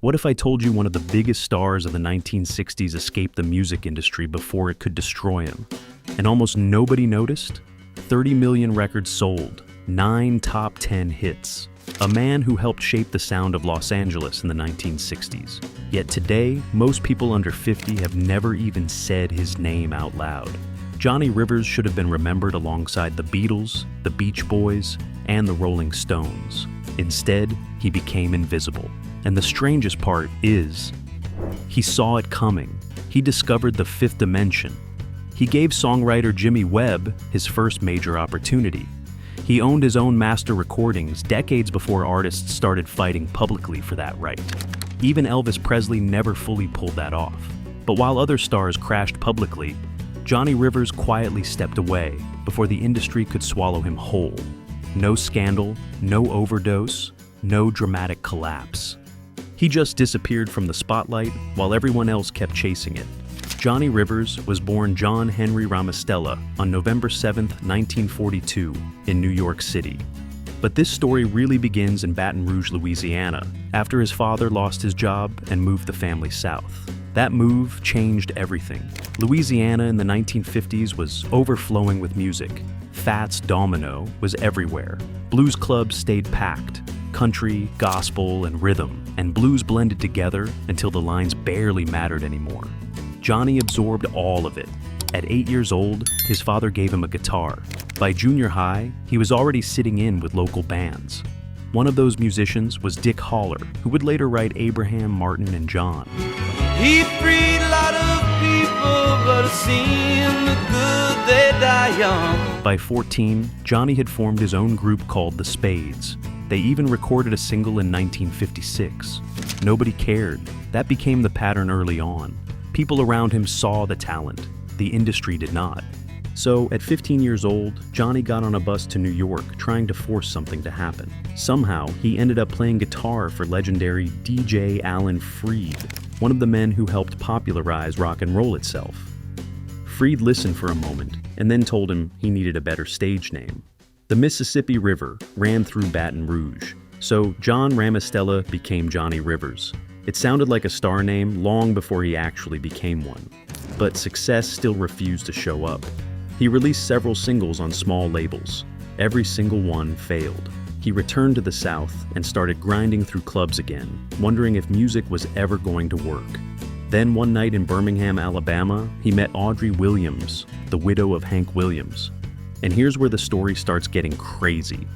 What if I told you one of the biggest stars of the 1960s escaped the music industry before it could destroy him? And almost nobody noticed? 30 million records sold, 9 top 10 hits. A man who helped shape the sound of Los Angeles in the 1960s. Yet today, most people under 50 have never even said his name out loud. Johnny Rivers should have been remembered alongside the Beatles, the Beach Boys, and the Rolling Stones. Instead, he became invisible. And the strangest part is, he saw it coming. He discovered the fifth dimension. He gave songwriter Jimmy Webb his first major opportunity. He owned his own master recordings decades before artists started fighting publicly for that right. Even Elvis Presley never fully pulled that off. But while other stars crashed publicly, Johnny Rivers quietly stepped away before the industry could swallow him whole. No scandal, no overdose, no dramatic collapse. He just disappeared from the spotlight while everyone else kept chasing it. Johnny Rivers was born John Henry Ramostella on November 7, 1942, in New York City. But this story really begins in Baton Rouge, Louisiana, after his father lost his job and moved the family south. That move changed everything. Louisiana in the 1950s was overflowing with music. Fats Domino was everywhere. Blues clubs stayed packed. Country, gospel, and rhythm, and blues blended together until the lines barely mattered anymore. Johnny absorbed all of it. At 8 years old, his father gave him a guitar. By junior high, he was already sitting in with local bands. One of those musicians was Dick Haller, who would later write Abraham, Martin, and John. He freed a lot of people, but it seemed the good they die young. By 14, Johnny had formed his own group called the Spades. They even recorded a single in 1956. Nobody cared. That became the pattern early on. People around him saw the talent. The industry did not. So, at 15 years old, Johnny got on a bus to New York trying to force something to happen. Somehow, he ended up playing guitar for legendary DJ Alan Freed, one of the men who helped popularize rock and roll itself. Freed listened for a moment and then told him he needed a better stage name. The Mississippi River ran through Baton Rouge, so John Ramostella became Johnny Rivers. It sounded like a star name long before he actually became one. But success still refused to show up. He released several singles on small labels. Every single one failed. He returned to the South and started grinding through clubs again, wondering if music was ever going to work. Then one night in Birmingham, Alabama, he met Audrey Williams, the widow of Hank Williams. And here's where the story starts getting crazy.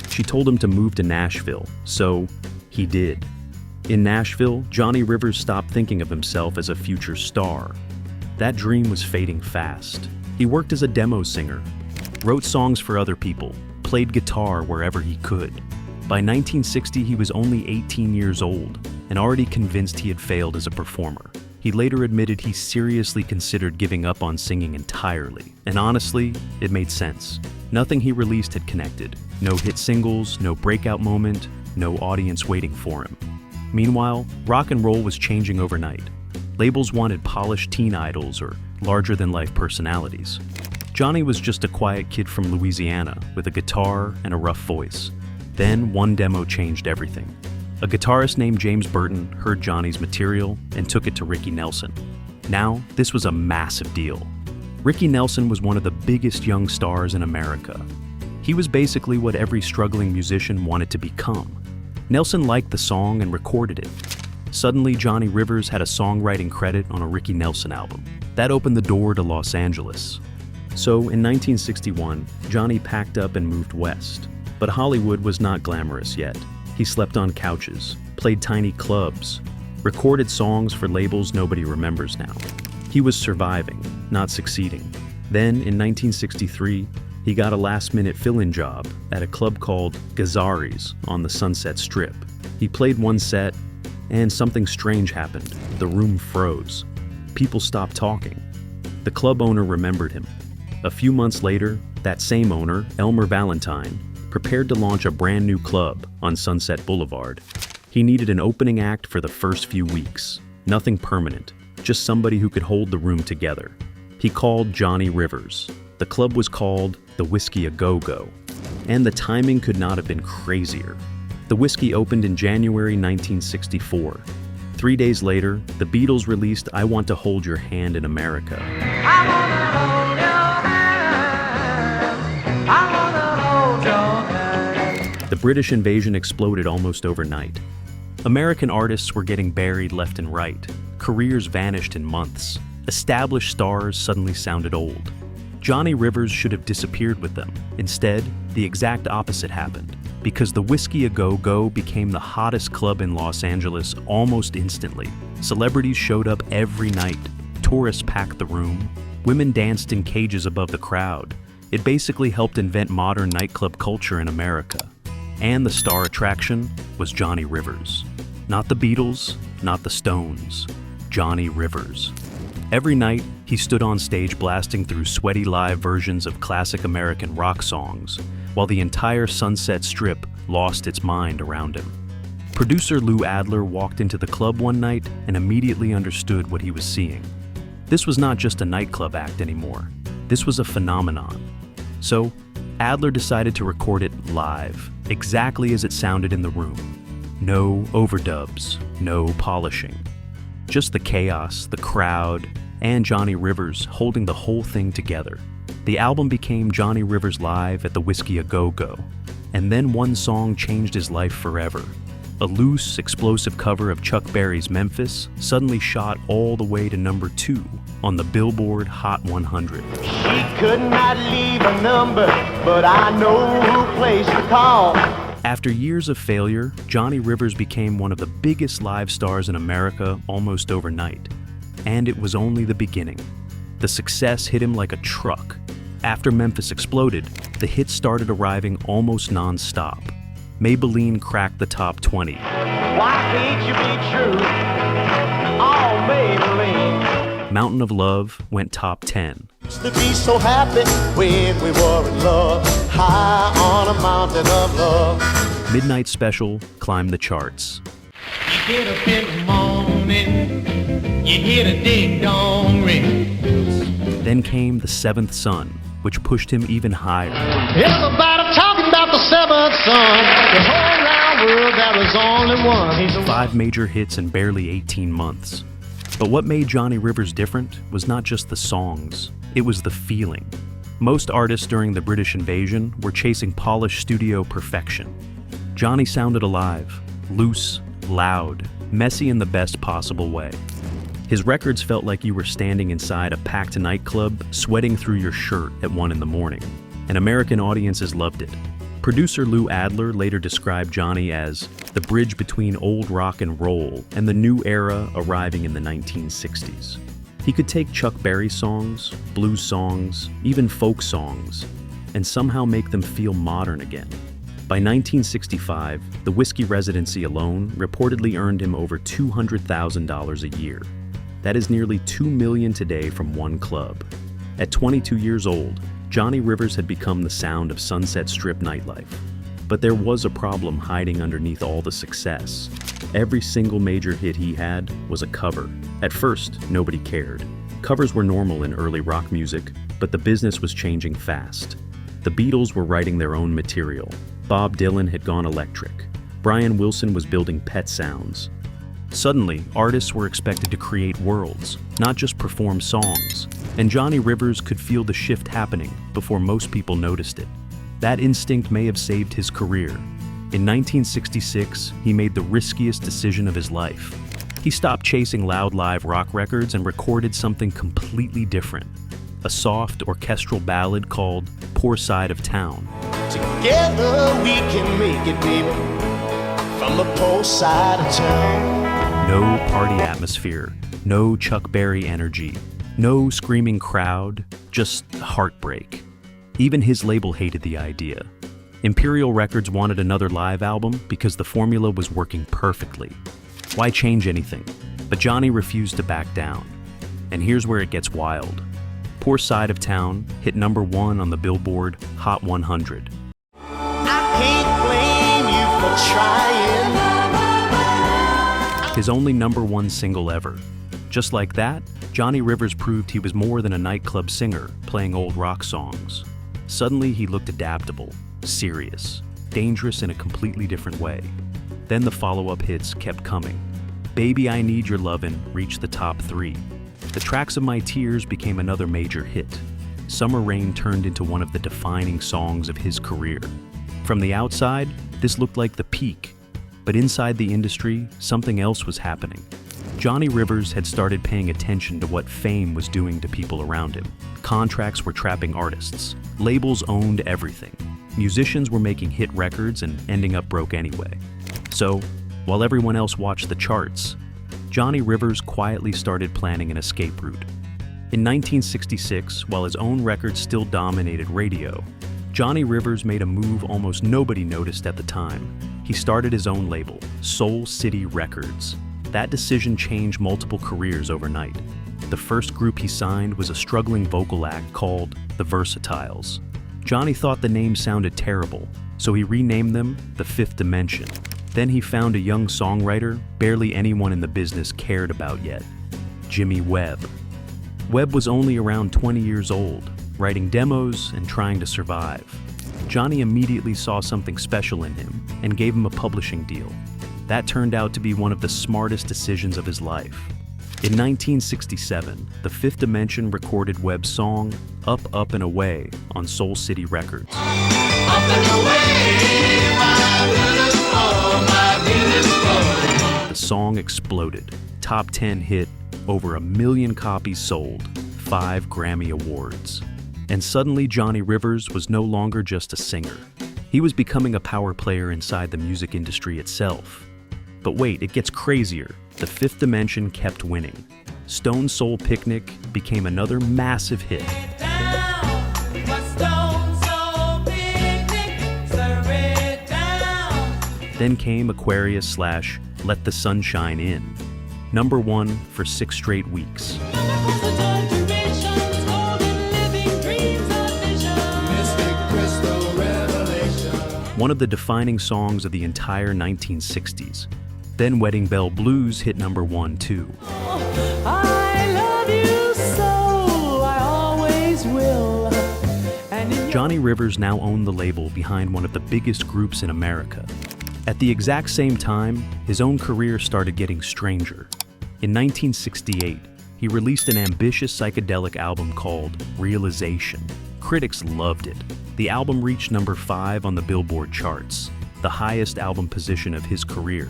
She told him to move to Nashville, so he did. In Nashville, Johnny Rivers stopped thinking of himself as a future star. That dream was fading fast. He worked as a demo singer, wrote songs for other people, played guitar wherever he could. By 1960, he was only 18 years old and already convinced he had failed as a performer. He later admitted he seriously considered giving up on singing entirely. And honestly, it made sense. Nothing he released had connected. No hit singles, no breakout moment, no audience waiting for him. Meanwhile, rock and roll was changing overnight. Labels wanted polished teen idols or larger-than-life personalities. Johnny was just a quiet kid from Louisiana with a guitar and a rough voice. Then one demo changed everything. A guitarist named James Burton heard Johnny's material and took it to Ricky Nelson. Now, this was a massive deal. Ricky Nelson was one of the biggest young stars in America. He was basically what every struggling musician wanted to become. Nelson liked the song and recorded it. Suddenly, Johnny Rivers had a songwriting credit on a Ricky Nelson album. That opened the door to Los Angeles. So, in 1961, Johnny packed up and moved west. But Hollywood was not glamorous yet. He slept on couches, played tiny clubs, recorded songs for labels nobody remembers now. He was surviving, not succeeding. Then, in 1963, he got a last-minute fill-in job at a club called Gazzari's on the Sunset Strip. He played one set, and something strange happened. The room froze. People stopped talking. The club owner remembered him. A few months later, that same owner, Elmer Valentine, prepared to launch a brand new club on Sunset Boulevard. He needed an opening act for the first few weeks. Nothing permanent, just somebody who could hold the room together. He called Johnny Rivers. The club was called the Whisky A Go-Go, and the timing could not have been crazier. The Whisky opened in January 1964. 3 days later, the Beatles released I Want to Hold Your Hand in America. I wanna hold your hand. I wanna hold your hand. The British invasion exploded almost overnight. American artists were getting buried left and right. Careers vanished in months. Established stars suddenly sounded old. Johnny Rivers should have disappeared with them. Instead, the exact opposite happened, because the Whisky A Go Go became the hottest club in Los Angeles almost instantly. Celebrities showed up every night. Tourists packed the room. Women danced in cages above the crowd. It basically helped invent modern nightclub culture in America. And the star attraction was Johnny Rivers. Not the Beatles, not the Stones. Johnny Rivers. Every night, he stood on stage blasting through sweaty live versions of classic American rock songs, while the entire Sunset Strip lost its mind around him. Producer Lou Adler walked into the club one night and immediately understood what he was seeing. This was not just a nightclub act anymore. This was a phenomenon. So, Adler decided to record it live, exactly as it sounded in the room. No overdubs, no polishing. Just the chaos, the crowd, and Johnny Rivers holding the whole thing together. The album became Johnny Rivers Live at the Whisky A Go Go, and then one song changed his life forever. A loose, explosive cover of Chuck Berry's Memphis suddenly shot all the way to number 2 on the Billboard Hot 100. She could not leave a number, but I know who place to call. After years of failure, Johnny Rivers became one of the biggest live stars in America almost overnight. And it was only the beginning. The success hit him like a truck. After Memphis exploded, the hits started arriving almost non-stop. Maybelline cracked the top 20. Why can't you be true? Oh, Maybelline. Mountain of Love went top 10. Used to be so happy when we were in love, high on a mountain of love. Midnight Special climbed the charts. You get up in the morning, you hear the ding-dong ring. Then came The Seventh Son, which pushed him even higher. Everybody talking about the seventh son. The whole round world, there was only one. He's a 5 major hits in barely 18 months. But what made Johnny Rivers different was not just the songs, it was the feeling. Most artists during the British invasion were chasing polished studio perfection. Johnny sounded alive, loose, loud, messy in the best possible way. His records felt like you were standing inside a packed nightclub, sweating through your shirt at 1 in the morning, and American audiences loved it. Producer Lou Adler later described Johnny as the bridge between old rock and roll and the new era arriving in the 1960s. He could take Chuck Berry songs, blues songs, even folk songs, and somehow make them feel modern again. By 1965, the Whisky residency alone reportedly earned him over $200,000 a year. That is nearly $2 million today from one club. At 22 years old, Johnny Rivers had become the sound of Sunset Strip nightlife. But there was a problem hiding underneath all the success. Every single major hit he had was a cover. At first, nobody cared. Covers were normal in early rock music, but the business was changing fast. The Beatles were writing their own material. Bob Dylan had gone electric. Brian Wilson was building pet sounds. Suddenly, artists were expected to create worlds, not just perform songs. And Johnny Rivers could feel the shift happening before most people noticed it. That instinct may have saved his career. In 1966, he made the riskiest decision of his life. He stopped chasing loud live rock records and recorded something completely different. A soft orchestral ballad called Poor Side of Town. together we can make it, baby, from the poor side of town. No party atmosphere, no Chuck Berry energy, no screaming crowd, just heartbreak. Even his label hated the idea. Imperial Records wanted another live album because the formula was working perfectly. Why change anything? But Johnny refused to back down. And here's where it gets wild. Poor Side of Town hit #1 on the Billboard Hot 100. I can't blame you for trying. His only #1 single ever. Just like that, Johnny Rivers proved he was more than a nightclub singer playing old rock songs. Suddenly he looked adaptable, serious, dangerous in a completely different way. Then the follow-up hits kept coming. Baby I Need Your Lovin' reached the top 3. The Tracks of My Tears became another major hit. Summer Rain turned into one of the defining songs of his career. From the outside, this looked like the peak, but inside the industry, something else was happening. Johnny Rivers had started paying attention to what fame was doing to people around him. Contracts were trapping artists. Labels owned everything. Musicians were making hit records and ending up broke anyway. So, while everyone else watched the charts, Johnny Rivers quietly started planning an escape route. In 1966, while his own records still dominated radio, Johnny Rivers made a move almost nobody noticed at the time. He started his own label, Soul City Records. That decision changed multiple careers overnight. The first group he signed was a struggling vocal act called the Versatiles. Johnny thought the name sounded terrible, so he renamed them the Fifth Dimension. Then he found a young songwriter barely anyone in the business cared about yet, Jimmy Webb. Webb was only around 20 years old, writing demos and trying to survive. Johnny immediately saw something special in him and gave him a publishing deal. That turned out to be one of the smartest decisions of his life. In 1967, the Fifth Dimension recorded Webb's song, Up, Up and Away, on Soul City Records. Up and away, my beautiful. The song exploded. Top 10 hit, over 1 million copies sold, 5 Grammy Awards. And suddenly Johnny Rivers was no longer just a singer. He was becoming a power player inside the music industry itself. But wait, it gets crazier. The Fifth Dimension kept winning. Stone Soul Picnic became another massive hit. Then came Aquarius / Let the Sunshine In, #1 for 6 straight weeks. One of the defining songs of the entire 1960s. Then Wedding Bell Blues hit #1 too. I love you so, I always will. Johnny Rivers now owned the label behind one of the biggest groups in America. At the exact same time, his own career started getting stranger. In 1968, he released an ambitious psychedelic album called Realization. Critics loved it. The album reached #5 on the Billboard charts, the highest album position of his career.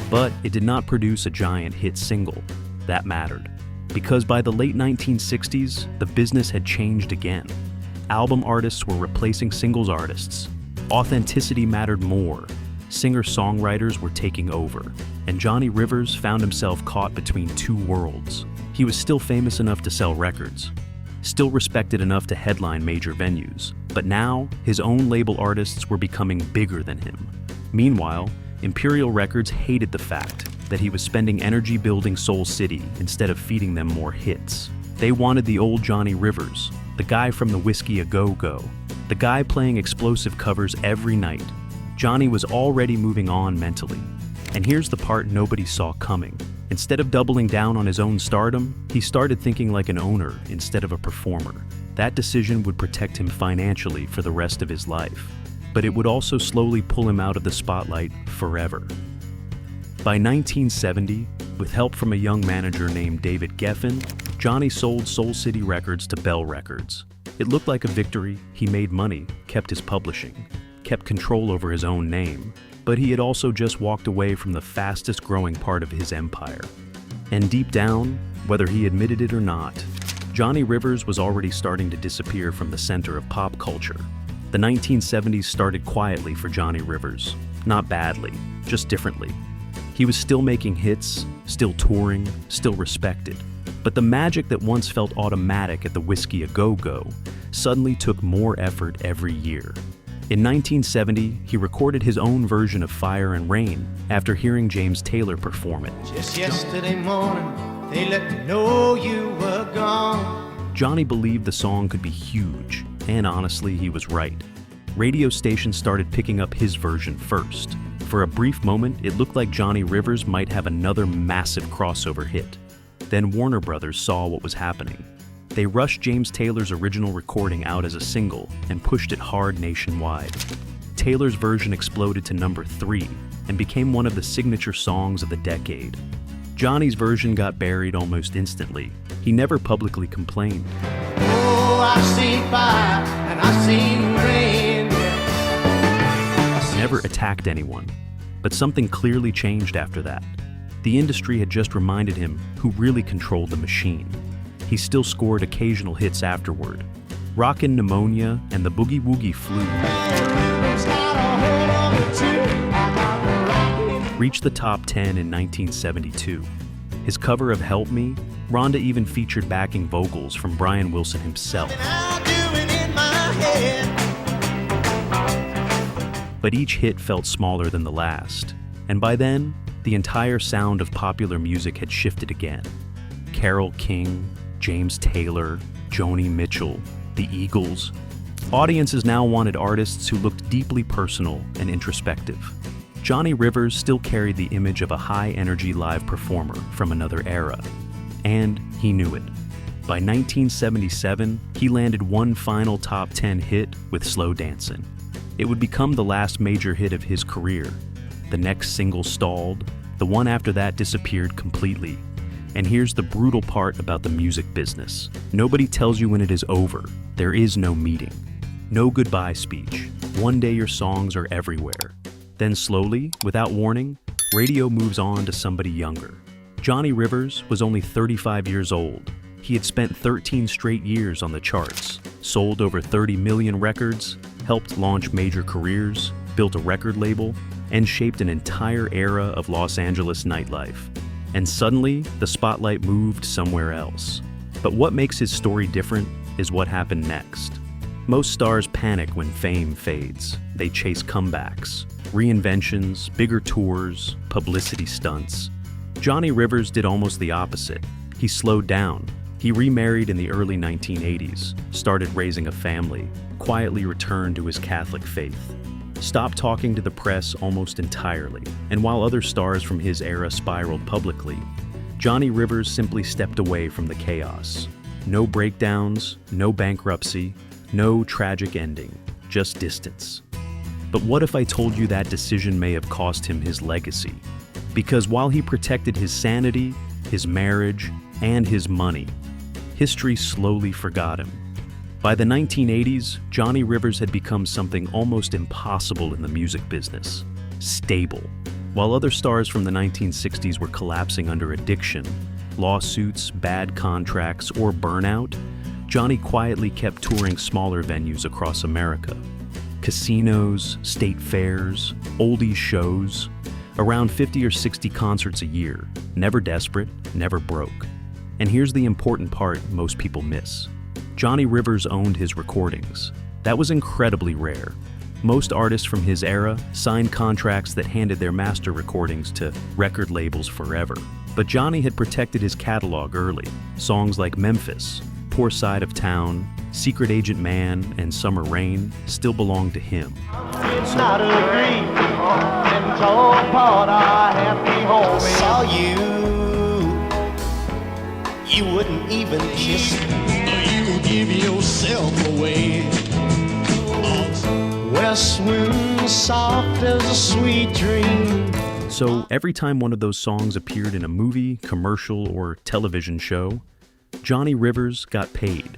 But it did not produce a giant hit single. That mattered. Because by the late 1960s, the business had changed again. Album artists were replacing singles artists. Authenticity mattered more. Singer-songwriters were taking over. And Johnny Rivers found himself caught between two worlds. He was still famous enough to sell records, still respected enough to headline major venues, but now his own label artists were becoming bigger than him. Meanwhile, Imperial Records hated the fact that he was spending energy building Soul City instead of feeding them more hits. They wanted the old Johnny Rivers, the guy from the Whisky A Go-Go, the guy playing explosive covers every night. Johnny was already moving on mentally. And here's the part nobody saw coming. Instead of doubling down on his own stardom, he started thinking like an owner instead of a performer. That decision would protect him financially for the rest of his life, but it would also slowly pull him out of the spotlight forever. By 1970, with help from a young manager named David Geffen, Johnny sold Soul City Records to Bell Records. It looked like a victory. He made money, kept his publishing, kept control over his own name, but he had also just walked away from the fastest growing part of his empire. And deep down, whether he admitted it or not, Johnny Rivers was already starting to disappear from the center of pop culture. The 1970s started quietly for Johnny Rivers. Not badly, just differently. He was still making hits, still touring, still respected. But the magic that once felt automatic at the Whisky A Go-Go suddenly took more effort every year. In 1970, he recorded his own version of Fire and Rain after hearing James Taylor perform it. Just yesterday morning, they let me know you were gone. Johnny believed the song could be huge, and honestly, he was right. Radio stations started picking up his version first. For a brief moment, it looked like Johnny Rivers might have another massive crossover hit. Then Warner Brothers saw what was happening. They rushed James Taylor's original recording out as a single and pushed it hard nationwide. Taylor's version exploded to number 3 and became one of the signature songs of the decade. Johnny's version got buried almost instantly. He never publicly complained. Oh, I've seen fire and I've seen rain. Never attacked anyone. But something clearly changed after that. The industry had just reminded him who really controlled the machine. He still scored occasional hits afterward. Rockin Pneumonia and the Boogie Woogie Flu reached the top 10 in 1972. His cover of Help Me, Rhonda even featured backing vocals from Brian Wilson himself. But each hit felt smaller than the last, and by then, the entire sound of popular music had shifted again. Carole King, James Taylor, Joni Mitchell, the Eagles. Audiences now wanted artists who looked deeply personal and introspective. Johnny Rivers still carried the image of a high-energy live performer from another era, and he knew it. By 1977, he landed one final top 10 hit with Slow Dancin'. It would become the last major hit of his career. The next single stalled, the one after that disappeared completely. And here's the brutal part about the music business. Nobody tells you when it is over. There is no meeting. No goodbye speech. One day your songs are everywhere. Then slowly, without warning, radio moves on to somebody younger. Johnny Rivers was only 35 years old. He had spent 13 straight years on the charts, sold over 30 million records, helped launch major careers, built a record label, and shaped an entire era of Los Angeles nightlife. And suddenly, the spotlight moved somewhere else. But what makes his story different is what happened next. Most stars panic when fame fades. They chase comebacks, reinventions, bigger tours, publicity stunts. Johnny Rivers did almost the opposite. He slowed down. He remarried in the early 1980s, started raising a family, quietly returned to his Catholic faith, stopped talking to the press almost entirely, and while other stars from his era spiraled publicly, Johnny Rivers simply stepped away from the chaos. No breakdowns, no bankruptcy, no tragic ending, just distance. But what if I told you that decision may have cost him his legacy? Because while he protected his sanity, his marriage, and his money, history slowly forgot him. By the 1980s, Johnny Rivers had become something almost impossible in the music business: stable. While other stars from the 1960s were collapsing under addiction, lawsuits, bad contracts, or burnout, Johnny quietly kept touring smaller venues across America. Casinos, state fairs, oldies shows, around 50 or 60 concerts a year, never desperate, never broke. And here's the important part most people miss. Johnny Rivers owned his recordings. That was incredibly rare. Most artists from his era signed contracts that handed their master recordings to record labels forever. But Johnny had protected his catalog early. Songs like Memphis, Poor Side of Town, Secret Agent Man, and Summer Rain still belonged to him. It's not a dream, and tore apart our happy home. Saw you wouldn't even kiss me. You give yourself away. West wind soft as a sweet dream. So every time one of those songs appeared in a movie, commercial, or television show, Johnny Rivers got paid.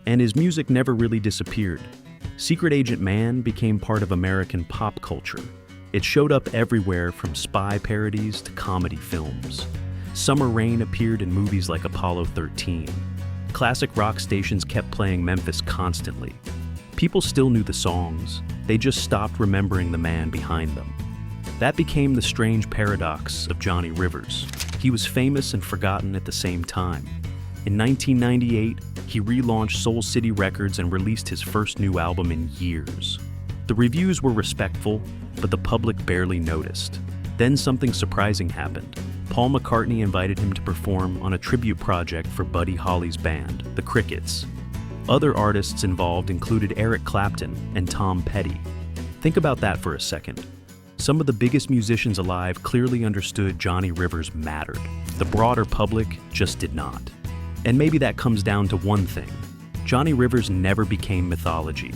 And his music never really disappeared. Secret Agent Man became part of American pop culture. It showed up everywhere from spy parodies to comedy films. Summer Rain appeared in movies like Apollo 13. Classic rock stations kept playing Memphis constantly. People still knew the songs, they just stopped remembering the man behind them. That became the strange paradox of Johnny Rivers. He was famous and forgotten at the same time. In 1998, he relaunched Soul City Records and released his first new album in years. The reviews were respectful, but the public barely noticed. Then something surprising happened. Paul McCartney invited him to perform on a tribute project for Buddy Holly's band, the Crickets. Other artists involved included Eric Clapton and Tom Petty. Think about that for a second. Some of the biggest musicians alive clearly understood Johnny Rivers mattered. The broader public just did not. And maybe that comes down to one thing. Johnny Rivers never became mythology.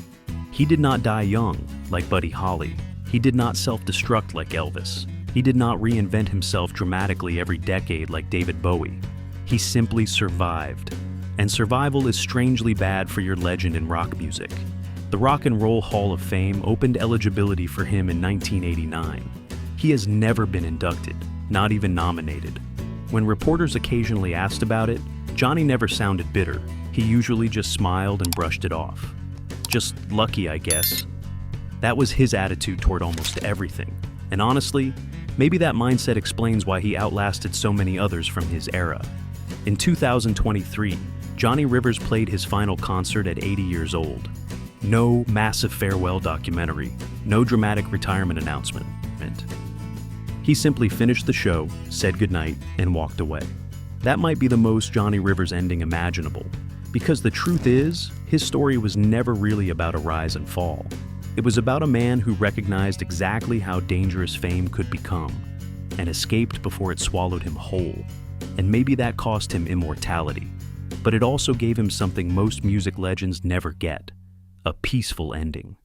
He did not die young, like Buddy Holly. He did not self-destruct like Elvis. He did not reinvent himself dramatically every decade like David Bowie. He simply survived. And survival is strangely bad for your legend in rock music. The Rock and Roll Hall of Fame opened eligibility for him in 1989. He has never been inducted, not even nominated. When reporters occasionally asked about it, Johnny never sounded bitter. He usually just smiled and brushed it off. Just lucky, I guess. That was his attitude toward almost everything. And honestly, maybe that mindset explains why he outlasted so many others from his era. In 2023, Johnny Rivers played his final concert at 80 years old. No massive farewell documentary, no dramatic retirement announcement. He simply finished the show, said goodnight, and walked away. That might be the most Johnny Rivers ending imaginable, because the truth is, his story was never really about a rise and fall. It was about a man who recognized exactly how dangerous fame could become, and escaped before it swallowed him whole. And maybe that cost him immortality, but it also gave him something most music legends never get: a peaceful ending.